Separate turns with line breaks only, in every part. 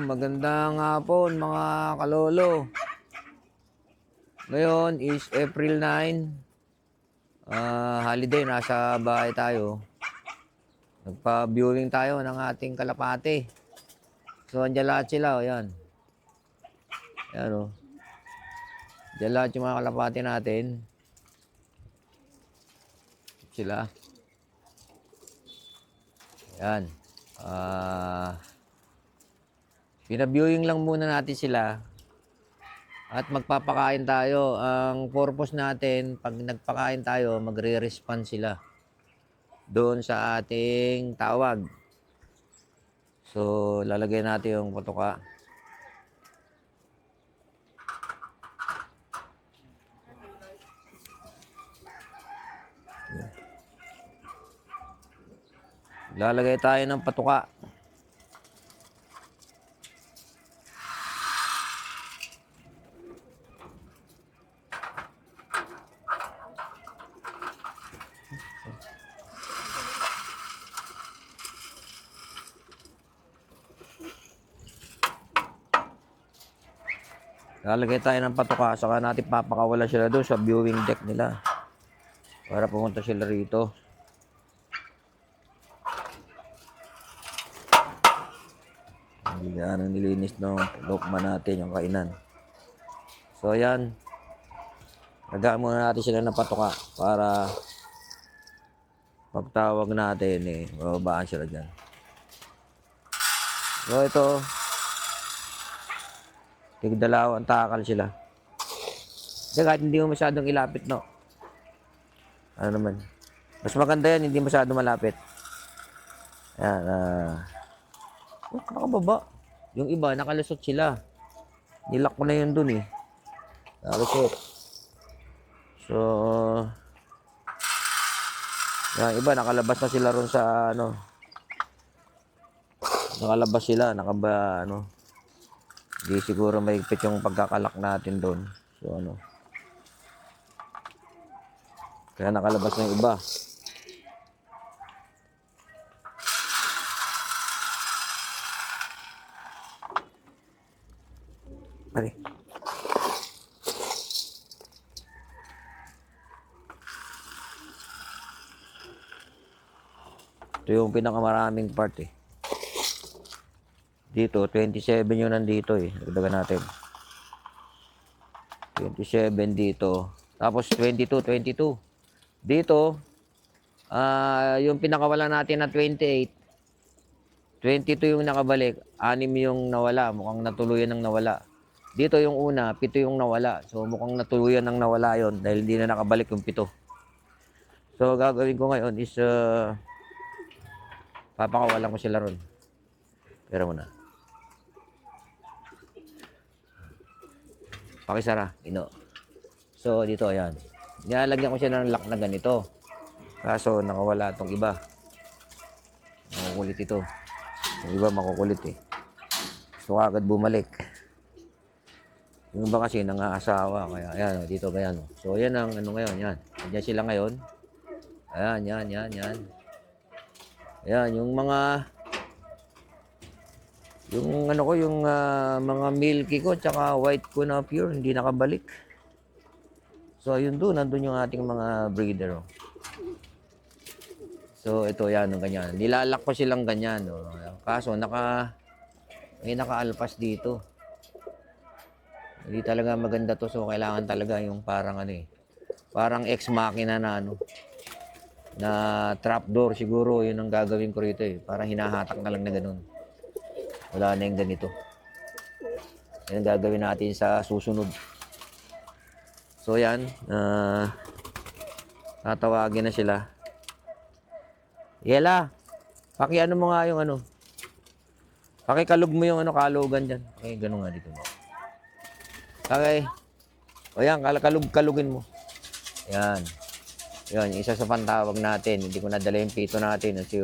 magandang hapon mga kalolo. Ngayon is April 9. Holiday, nasa bahay tayo. Nagpa-viewing tayo ng ating kalapate. So, andyan lahat sila, o yan. Yan o. Andyan lahat yung mga kalapate natin. Sila. Yan. Pina-viewing lang muna natin sila. At magpapakain tayo. Ang purpose natin, pag nagpakain tayo, magre-respond sila doon sa ating tawag. So, lalagay natin yung patoka. Lalagay tayo ng patoka. Lalagay tayo ng patoka, saka natin papakawalan sila doon sa viewing deck nila para pumunta sila rito. Hindi na nilinis ng lokma natin yung kainan. So ayan, lagaan muna natin sila ng patoka para pagtawag natin bababaan sila dyan. So ito, tigdalawang takal sila. Kasi kahit hindi mo masyadong ilapit, no? Ano naman. Mas maganda yan, hindi masyadong malapit. Ayan, nakababa. Yung iba, nakalusot sila. Nilak ko na yun dun eh. Nakalusot. So, yung iba, nakalabas na sila ron sa, nakalabas sila, Di siguro mahigpit yung pagkakalak natin doon. So kaya nakalabas na yung iba. Mari. Ito yung pinakamaraming part eh. Dito, 27 yung nandito eh. Dagdagan natin. 27 dito. Tapos 22. Dito, yung pinakawala natin na 28. 22 yung nakabalik. 6 yung nawala. Mukhang natuluyan ng nawala. Dito yung una, 7 yung nawala. So mukhang natuluyan ng nawala yon dahil hindi na nakabalik yung 7. So gagawin ko ngayon is papakawalan ko sila ron. Pero muna. Pakisara, ino. So, dito, ayan. Nilalagyan ko siya ng lock na ganito. Kaso, nakawala itong iba. Makukulit ito. Yung iba, makukulit eh. So, agad bumalik. Yung iba kasi, nangaasawa. Kaya, ayan, dito, ayan. So, ayan ang, ngayon, yan. Andiyan sila ngayon. Ayan, yan. Ayan, yung mga... Yung mga milky ko tsaka white ko na pure hindi nakabalik. So ayun doon, nandun yung ating mga breeder. Oh. So ito yan, ganyan. Nilalak ko silang ganyan. Oh. Kaso may nakaalpas dito. Hindi talaga maganda to, so kailangan talaga yung parang parang ex machina na na trapdoor siguro, yun ang gagawin ko rito eh. Para hinahatak na lang na ganun. Wala na yung ganito. Yan ang gagawin natin sa susunod. So yan, tatawagin na sila. Yela, pakiano mo nga yung pakikalog mo yung kalugan dyan. Okay, ganun nga dito. Okay. O yan, kalugin mo. Yan. Yan, isa sa pantawag natin. Hindi ko nadala yung pito natin. Kasi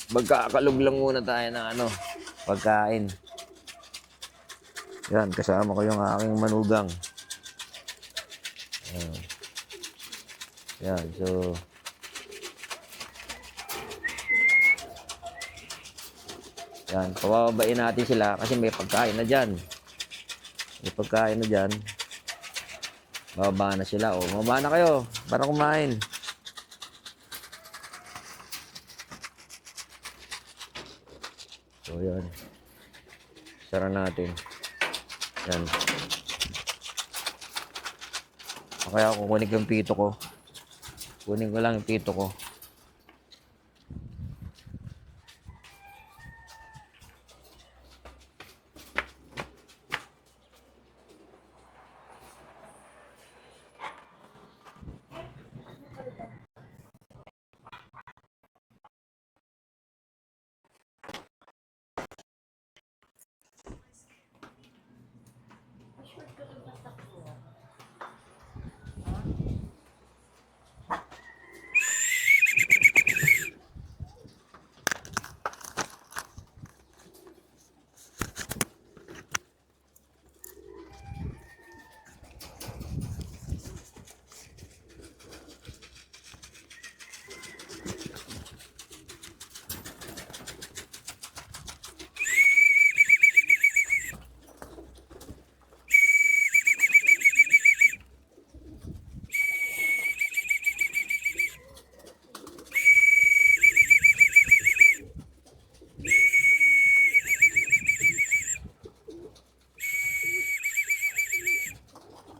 magkakalog lang muna tayo ng pagkain. Yan, kasama ko yung aking manugang. Yan, so Yan, pababain natin sila kasi may pagkain na dyan. May pagkain na dyan. Bababa na sila. O, bababa na kayo para kumain. So, yan. Sara natin. Yan. Kaya kukunin ko yung pito ko. Kunin ko lang yung pito ko.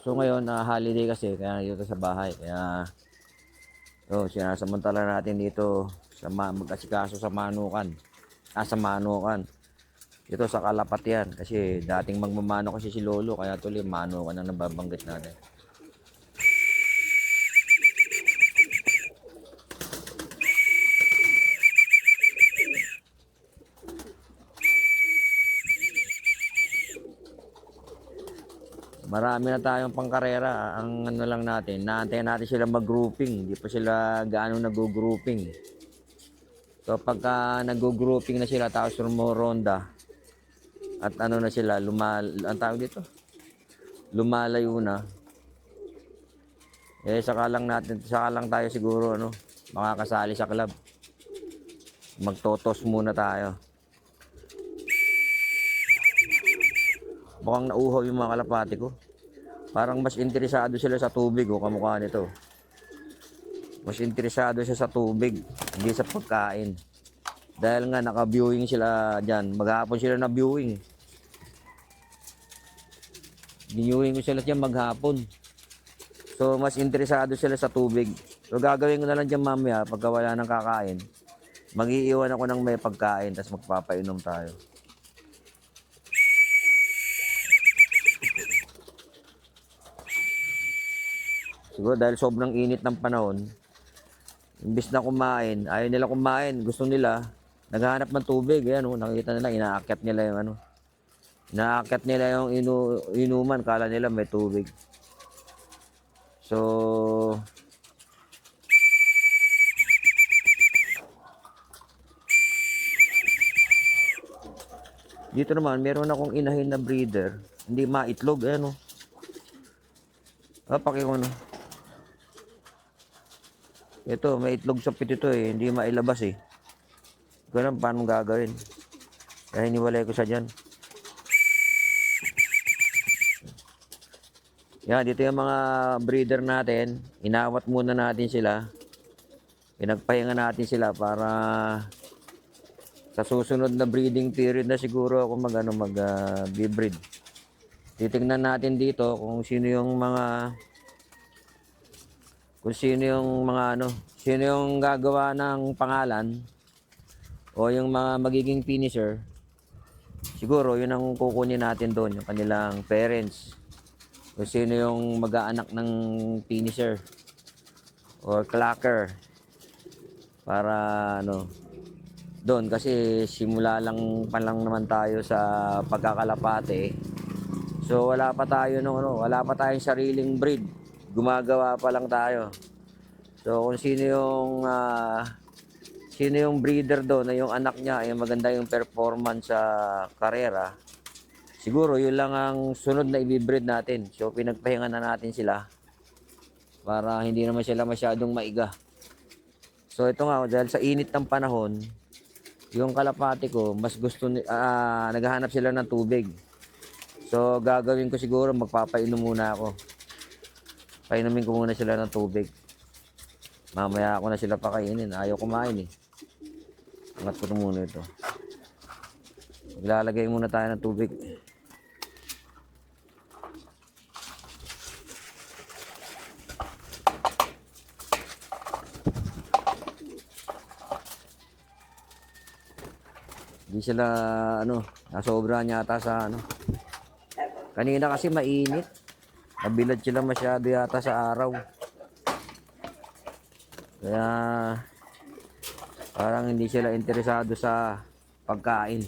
So ngayon, holiday kasi, kaya dito sa bahay. Kaya, sinasamantala natin dito sa mag-asikaso sa Manukan. Sa Manukan. Dito sa Kalapat yan. Kasi dating magmamano kasi si Lolo, kaya tuloy Manukan ang nababanggit natin. Marami na tayong pangkarera. Ang ano lang natin, naantayin natin sila mag-grouping. Hindi pa sila gaano nag-grouping. So pagka nag-grouping na sila, tapos rumoronda, at ano na sila, ang tawag dito? Lumalayo na. Saka lang tayo siguro, makakasali sa club. Magtotos muna tayo. Mukhang nauhaw yung mga kalapati ko. Parang mas interesado sila sa tubig, kamukha nito. Mas interesado siya sa tubig, hindi sa pagkain. Dahil nga naka-viewing sila dyan. Maghapon sila na viewing. Viewing ko sila dyan maghapon. So mas interesado sila sa tubig. So gagawin ko na lang dyan mamaya pagka wala nang kakain. Mag-iiwan ako ng may pagkain, tapos magpapainom tayo. Siguro dahil sobrang init ng panahon, imbis na kumain, ayaw nila kumain, gusto nila, naghahanap ng tubig. Ayan, nakikita nila, inaakyat nila yung inaakyat nila yung inuman, kala nila may tubig. So, dito naman, meron akong inahin na breeder, hindi maitlog, ayan o. Pakiko na. Ito, may itlog sa pit ito hindi mailabas Ganun, paano gagawin? Kaya hiniwalay ko siya dyan. Yan, dito yung mga breeder natin. Inawat muna natin sila. Pinagpahinga natin sila para sa susunod na breeding period na siguro ako mag-breed. Titingnan natin dito kung sino yung sino yung gagawa ng pangalan o yung mga magiging finisher. Siguro yun ang kukunin natin doon, yung kanilang parents. Kung sino yung mag-aanak ng finisher or clacker. Para doon kasi simula lang pa lang naman tayo sa pagkakalapate. So wala pa tayong sariling breed. Gumagawa pa lang tayo. So kung sino yung breeder doon na yung anak niya ay maganda yung performance sa karera, siguro yun lang ang sunod na i-breed natin. So pinagpahinga na natin sila para hindi naman sila masyadong maiga. So ito nga, dahil sa init ng panahon, yung kalapati ko, mas gusto, naghahanap sila ng tubig. So, gagawin ko siguro, magpapainom muna ako. Painumin ko muna sila ng tubig. Mamaya ako na sila pakainin. Ayaw kumain eh. Angat ko muna ito. Maglalagay muna tayo ng tubig. Hindi sila, nasobra yata sa, kanina kasi mainit. Nabilad sila masyado yata sa araw. Kaya, parang hindi sila interesado sa pagkain.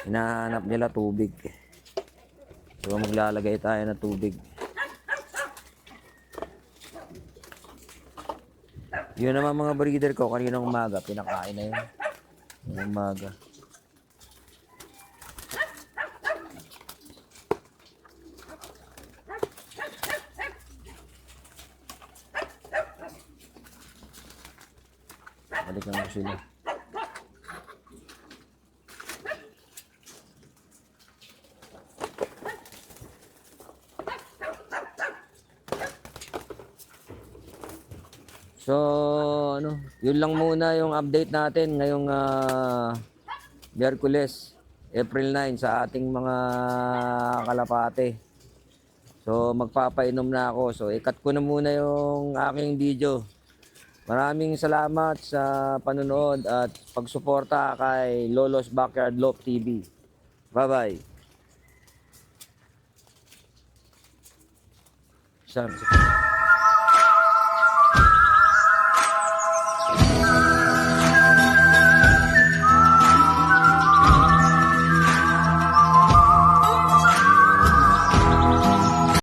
Hinahanap nila tubig. So, maglalagay tayo ng tubig. Yun naman mga breeder ko, kaninang umaga, pinakain na yun. Umaga. Balikan mo sila. So, yun lang muna yung update natin ngayong Miyerkules, April 9 sa ating mga kalapate. So, magpapainom na ako. So, ikat ko na muna yung aking video. Maraming salamat sa panonood at pagsuporta kay Lolo's Backyard Loft TV. Bye-bye. Sam.